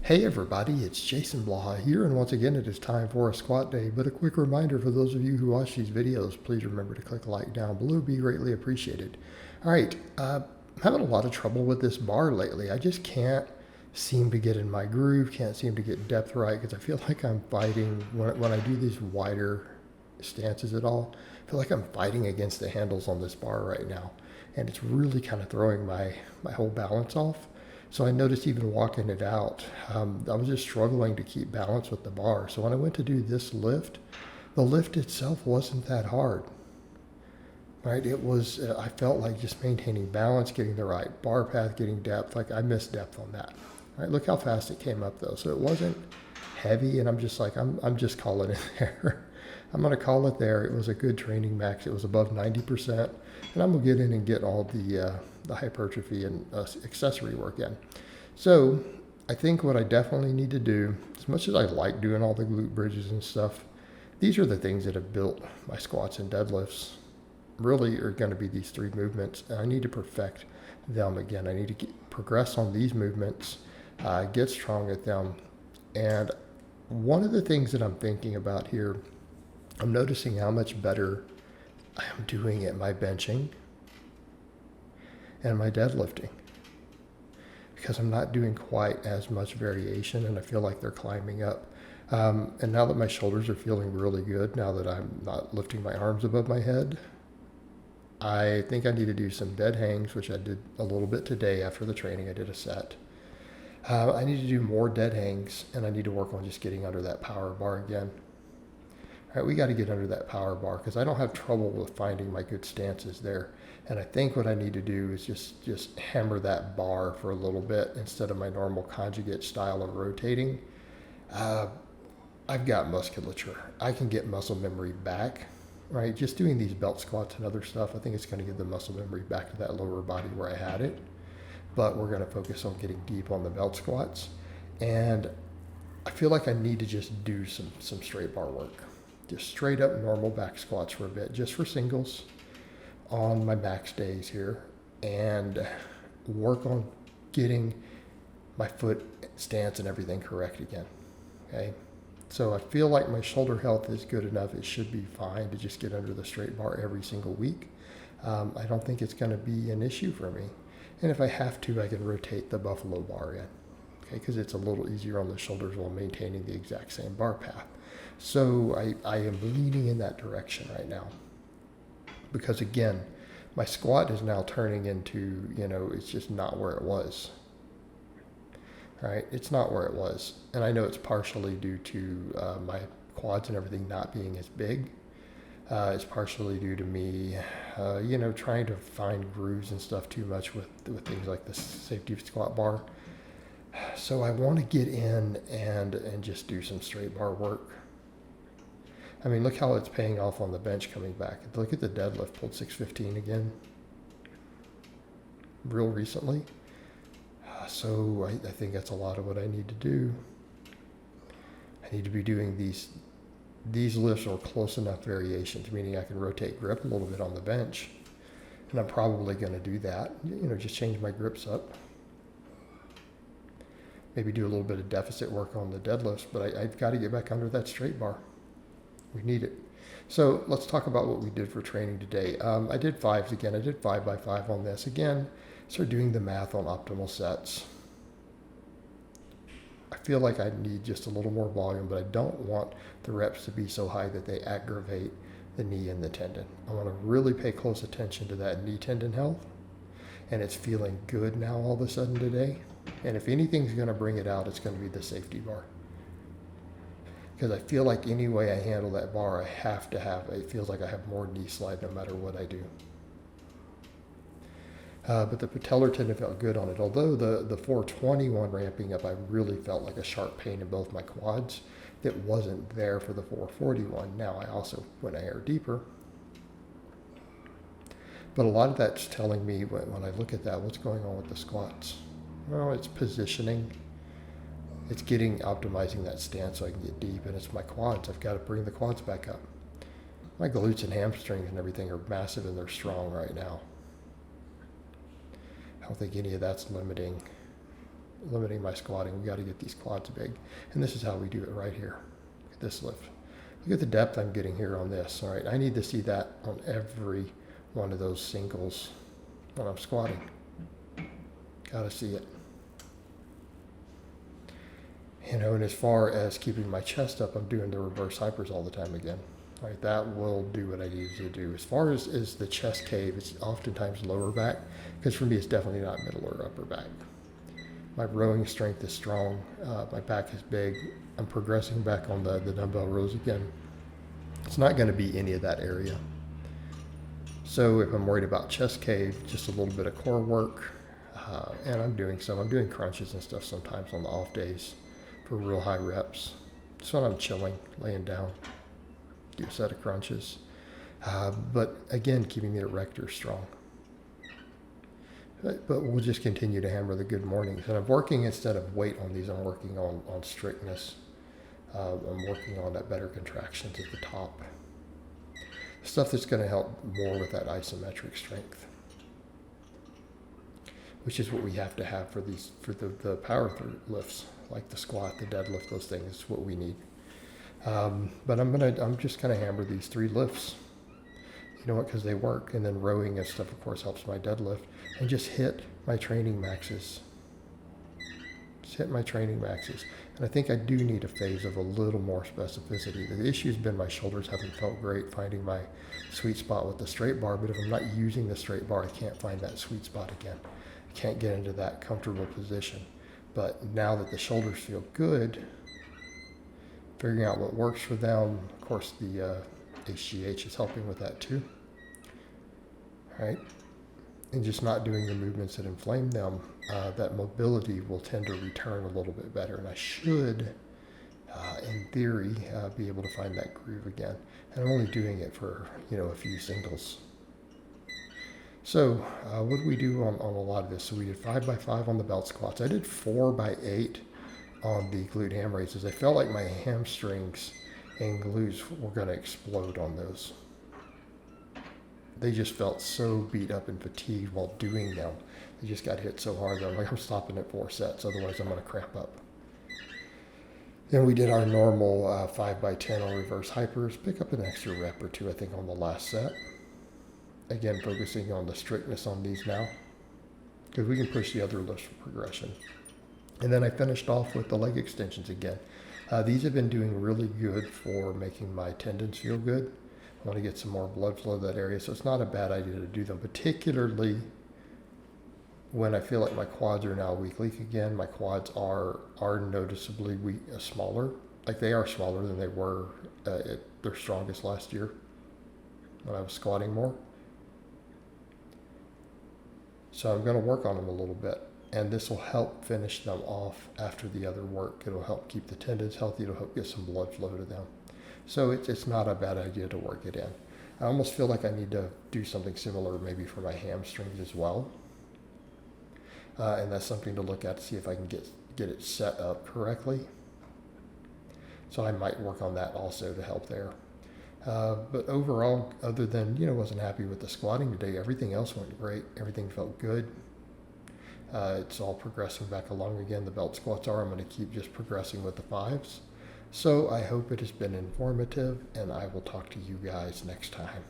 Hey everybody, it's Jason Blaha here, and once again it is time for a squat day. But a quick reminder for those of you who watch these videos, please remember to click like down below, be greatly appreciated. Alright, I'm having a lot of trouble with this bar lately. I just can't seem to get in my groove, can't seem to get depth right, because I feel like I'm fighting, when I do these wider stances at all, I feel like I'm fighting against the handles on this bar right now. And it's really kind of throwing my whole balance off. So I noticed even walking it out, I was just struggling to keep balance with the bar. So when I went to do this lift, the lift itself wasn't that hard, right? It was, I felt like just maintaining balance, getting the right bar path, getting depth. Like I missed depth on that, right? Look how fast it came up though. So it wasn't heavy, and I'm just like, I'm just calling it there. I'm going to call it there. It was a good training max. It was above 90%, and I'm going to get in and get all the hypertrophy and accessory work in. So I think what I definitely need to do, as much as I like doing all the glute bridges and stuff, these are the things that have built my squats and deadlifts. Really are going to be these three movements, and I need to perfect them again. I need to progress on these movements, get strong at them. And one of the things that I'm thinking about here, I'm noticing how much better I am doing at my benching and my deadlifting, because I'm not doing quite as much variation, and I feel like they're climbing up. And now that my shoulders are feeling really good, now that I'm not lifting my arms above my head, I think I need to do some dead hangs, which I did a little bit today after the training. I did a set. I need to do more dead hangs, and I need to work on just getting under that power bar again. All right, we got to get under that power bar, because I don't have trouble with finding my good stances there. And I think what I need to do is just hammer that bar for a little bit instead of my normal conjugate style of rotating. I've got musculature. I can get muscle memory back, right? Just doing these belt squats and other stuff, I think it's going to give the muscle memory back to that lower body where I had it. But we're going to focus on getting deep on the belt squats. And I feel like I need to just do some straight bar work. Just straight up normal back squats for a bit, just for singles on my max days here, and work on getting my foot stance and everything correct again. Okay. So I feel like my shoulder health is good enough. It should be fine to just get under the straight bar every single week. I don't think it's going to be an issue for me. And if I have to, I can rotate the buffalo bar in, okay, because it's a little easier on the shoulders while maintaining the exact same bar path. So I am leaning in that direction right now, because again, my squat is now turning into, it's just not where it was. All right, it's not where it was. And I know it's partially due to my quads and everything not being as big. It's partially due to me, trying to find grooves and stuff too much with things like the safety squat bar. So I want to get in and just do some straight bar work. I mean, look how it's paying off on the bench coming back. Look at the deadlift, pulled 615 again, real recently. So I think that's a lot of what I need to do. I need to be doing these lifts or close enough variations, meaning I can rotate grip a little bit on the bench. And I'm probably going to do that, just change my grips up. Maybe do a little bit of deficit work on the deadlifts, but I've got to get back under that straight bar. We need it. So let's talk about what we did for training today. I did fives again. I did 5x5 on this. Again, start doing the math on optimal sets. I feel like I need just a little more volume, but I don't want the reps to be so high that they aggravate the knee and the tendon. I want to really pay close attention to that knee tendon health, and it's feeling good now all of a sudden today. And if anything's going to bring it out, it's going to be the safety bar. Because I feel like any way I handle that bar, I have to have, it feels like I have more knee slide no matter what I do. But the patellar tendon felt good on it. Although the 421 ramping up, I really felt like a sharp pain in both my quads that wasn't there for the 441. Now I also went a hair deeper. But a lot of that's telling me when I look at that, what's going on with the squats? Well, it's positioning. It's optimizing that stance so I can get deep, and it's my quads. I've got to bring the quads back up. My glutes and hamstrings and everything are massive, and they're strong right now. I don't think any of that's limiting limiting my squatting. We got to get these quads big. And this is how we do it right here. Look at this lift. Look at the depth I'm getting here on this. All right, I need to see that on every one of those singles when I'm squatting. Got to see it. You know, and as far as keeping my chest up, I'm doing the reverse hypers all the time again. All right, that will do what I need to do. As far as the chest cave, it's oftentimes lower back, because for me it's definitely not middle or upper back. My rowing strength is strong. My back is big. I'm progressing back on the dumbbell rows again. It's not going to be any of that area. So if I'm worried about chest cave, just a little bit of core work, and I'm doing crunches and stuff sometimes on the off days for real high reps. Just when I'm chilling, laying down, do a set of crunches. But again, keeping the erector strong. But we'll just continue to hammer the good mornings. And I'm working, instead of weight on these, I'm working on strictness. I'm working on that better contractions at the top. Stuff that's going to help more with that isometric strength, which is what we have to have for the power lifts, like the squat, the deadlift, those things is what we need. But I'm just going to hammer these 3 lifts. You know what? Because they work. And then rowing and stuff, of course, helps my deadlift. And just hit my training maxes. Just hit my training maxes. And I think I do need a phase of a little more specificity. The issue's been my shoulders haven't felt great finding my sweet spot with the straight bar. But if I'm not using the straight bar, I can't find that sweet spot again. I can't get into that comfortable position. But now that the shoulders feel good, figuring out what works for them, of course, the HGH is helping with that too. Right? And just not doing the movements that inflame them, that mobility will tend to return a little bit better. And I should, in theory, be able to find that groove again. And I'm only doing it for, a few singles. So what do we do on a lot of this? So we did 5x5 on the belt squats. I did 4x8 on the glute ham raises. I felt like my hamstrings and glutes were going to explode on those. They just felt so beat up and fatigued while doing them. They just got hit so hard that I'm stopping at 4 sets, otherwise I'm going to cramp up. Then we did our normal 5x10 on reverse hypers. Pick up an extra rep or 2, I think, on the last set. Again, focusing on the strictness on these now, because we can push the other lifts for progression. And then I finished off with the leg extensions again. These have been doing really good for making my tendons feel good. I want to get some more blood flow to that area, so it's not a bad idea to do them, particularly when I feel like my quads are now weak again. My quads are noticeably smaller. Like, they are smaller than they were at their strongest last year when I was squatting more. So I'm going to work on them a little bit, and this will help finish them off after the other work. It'll help keep the tendons healthy. It'll help get some blood flow to them. So it's not a bad idea to work it in. I almost feel like I need to do something similar maybe for my hamstrings as well. And that's something to look at to see if I can get it set up correctly. So I might work on that also to help there. But overall, other than, wasn't happy with the squatting today, everything else went great. Everything felt good. It's all progressing back along again. The belt squats are. I'm going to keep just progressing with the 5s. So I hope it has been informative, and I will talk to you guys next time.